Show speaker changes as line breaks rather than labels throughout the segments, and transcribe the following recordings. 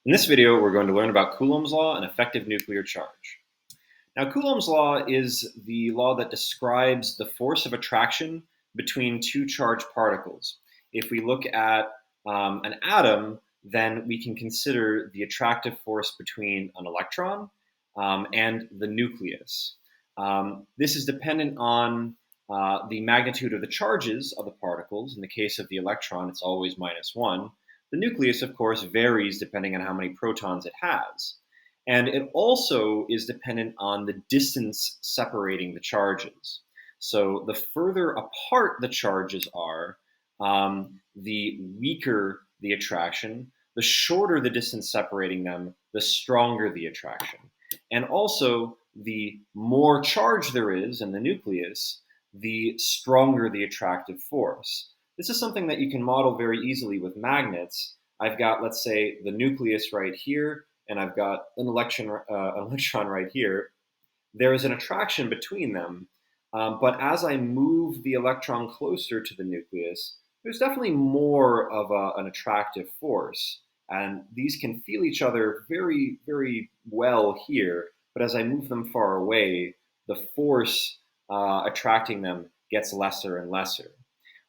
In this video, we're going to learn about Coulomb's law and effective nuclear charge. Now, Coulomb's law is the law that describes the force of attraction between two charged particles. If we look at an atom, then we can consider the attractive force between an electron and the nucleus. This is dependent on the magnitude of the charges of the particles. In the case of the electron, it's always -1. The nucleus, of course, varies depending on how many protons it has. And it also is dependent on the distance separating the charges. So the further apart the charges are, the weaker the attraction. The shorter the distance separating them, the stronger the attraction. And also, the more charge there is in the nucleus, the stronger the attractive force. This is something that you can model very easily with magnets. I've got, let's say, the nucleus right here, and I've got an electron right here. There is an attraction between them, but as I move the electron closer to the nucleus, there's definitely more of an attractive force. And these can feel each other very, very well here, but as I move them far away, the force attracting them gets lesser and lesser.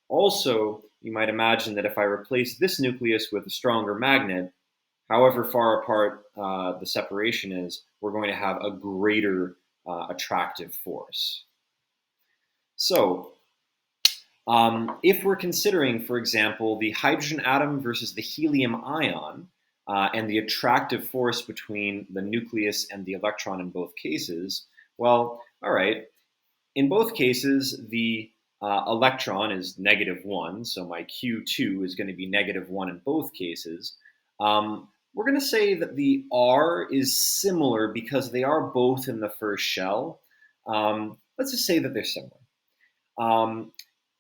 Also, you might imagine that if I replace this nucleus with a stronger magnet, however far apart the separation is, we're going to have a greater attractive force. So, if we're considering, for example, the hydrogen atom versus the helium ion, and the attractive force between the nucleus and the electron in both cases, well, all right, in both cases, the electron is -1, so my Q2 is going to be -1 in both cases. We're going to say that the R is similar because they are both in the first shell. Let's just say that they're similar.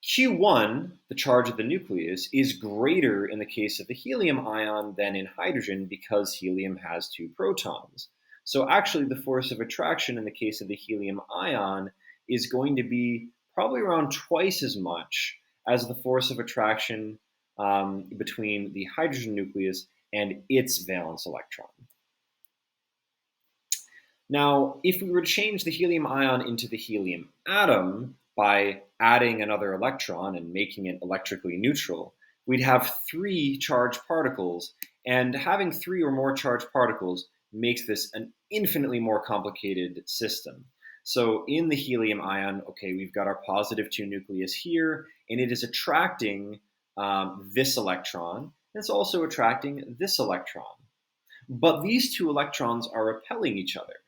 Q1, the charge of the nucleus, is greater in the case of the helium ion than in hydrogen because helium has 2 protons. So actually the force of attraction in the case of the helium ion is going to be probably around twice as much as the force of attraction between the hydrogen nucleus and its valence electron. Now, if we were to change the helium ion into the helium atom by adding another electron and making it electrically neutral, we'd have 3 charged particles, and having 3 or more charged particles makes this an infinitely more complicated system. So in the helium ion, okay, we've got our +2 nucleus here, and it is attracting this electron, and it's also attracting this electron. But these 2 electrons are repelling each other.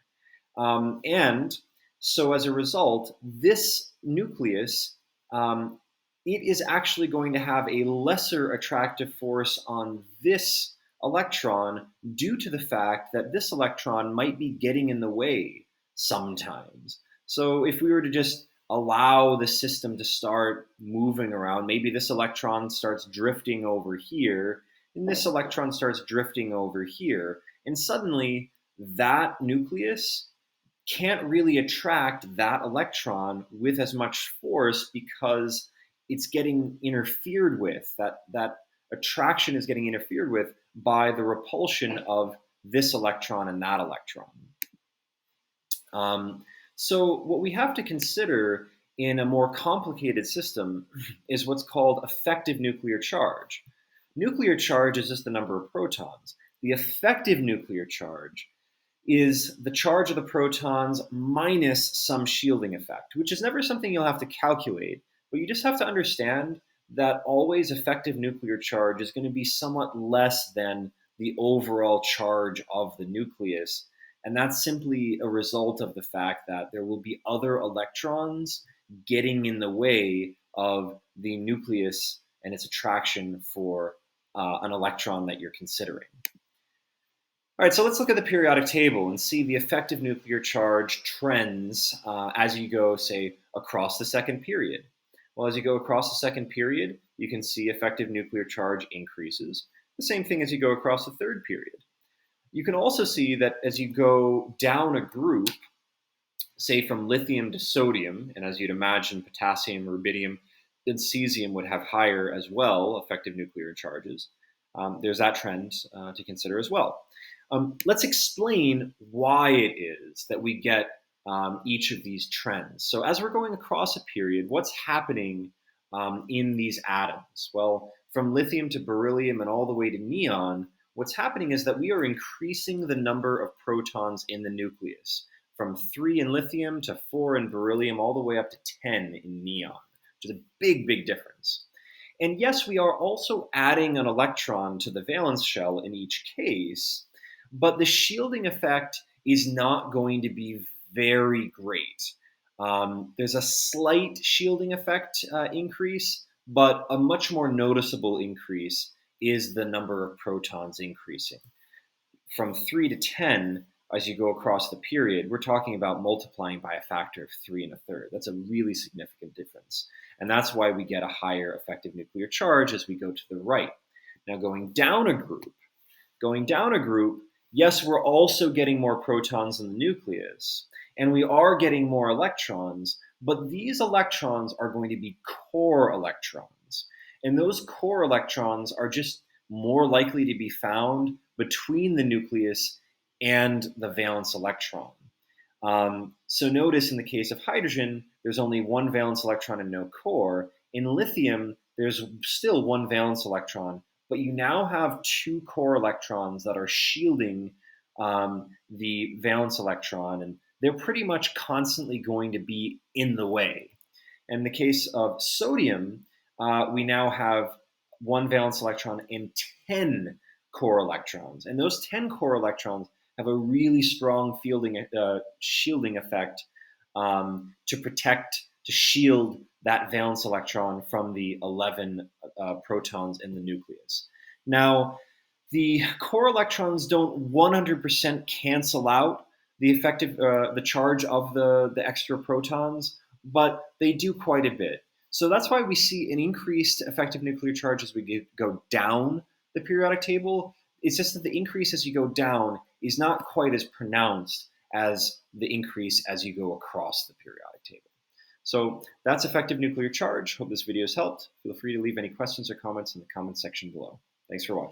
And so as a result, this nucleus, it is actually going to have a lesser attractive force on this electron due to the fact that this electron might be getting in the way sometimes. So if we were to just allow the system to start moving around, maybe this electron starts drifting over here, and this electron starts drifting over here, and suddenly that nucleus can't really attract that electron with as much force because it's getting interfered with. That attraction is getting interfered with by the repulsion of this electron and that electron. So what we have to consider in a more complicated system is what's called effective nuclear charge. Nuclear charge is just the number of protons. The effective nuclear charge is the charge of the protons minus some shielding effect, which is never something you'll have to calculate, but you just have to understand that always effective nuclear charge is going to be somewhat less than the overall charge of the nucleus. And that's simply a result of the fact that there will be other electrons getting in the way of the nucleus and its attraction for an electron that you're considering. All right, so let's look at the periodic table and see the effective nuclear charge trends as you go, say, across the second period. Well, as you go across the second period, you can see effective nuclear charge increases. The same thing as you go across the third period. You can also see that as you go down a group, say from lithium to sodium, and as you'd imagine, potassium, rubidium, and cesium would have higher as well effective nuclear charges. there's that trend to consider as well. Let's explain why it is that we get each of these trends. So as we're going across a period, what's happening in these atoms? Well, from lithium to beryllium and all the way to neon, what's happening is that we are increasing the number of protons in the nucleus from 3 in lithium to 4 in beryllium, all the way up to 10 in neon, which is a big, big difference. And yes, we are also adding an electron to the valence shell in each case, but the shielding effect is not going to be very great. There's a slight shielding effect increase, but a much more noticeable increase is the number of protons increasing. From 3 to 10, as you go across the period, we're talking about multiplying by a factor of 3 1/3. That's a really significant difference. And that's why we get a higher effective nuclear charge as we go to the right. Now, going down a group, yes, we're also getting more protons in the nucleus, and we are getting more electrons, but these electrons are going to be core electrons. And those core electrons are just more likely to be found between the nucleus and the valence electron. So notice in the case of hydrogen, there's only one valence electron and no core. In lithium, there's still one valence electron, but you now have 2 core electrons that are shielding the valence electron, and they're pretty much constantly going to be in the way. In the case of sodium, we now have 1 valence electron and 10 core electrons. And those 10 core electrons have a really strong shielding effect to shield that valence electron from the 11 protons in the nucleus. Now, the core electrons don't 100% cancel out the charge of the extra protons, but they do quite a bit. So that's why we see an increased effective nuclear charge as we go down the periodic table. It's just that the increase as you go down is not quite as pronounced as the increase as you go across the periodic table. So that's effective nuclear charge. Hope this video has helped. Feel free to leave any questions or comments in the comments section below. Thanks for watching.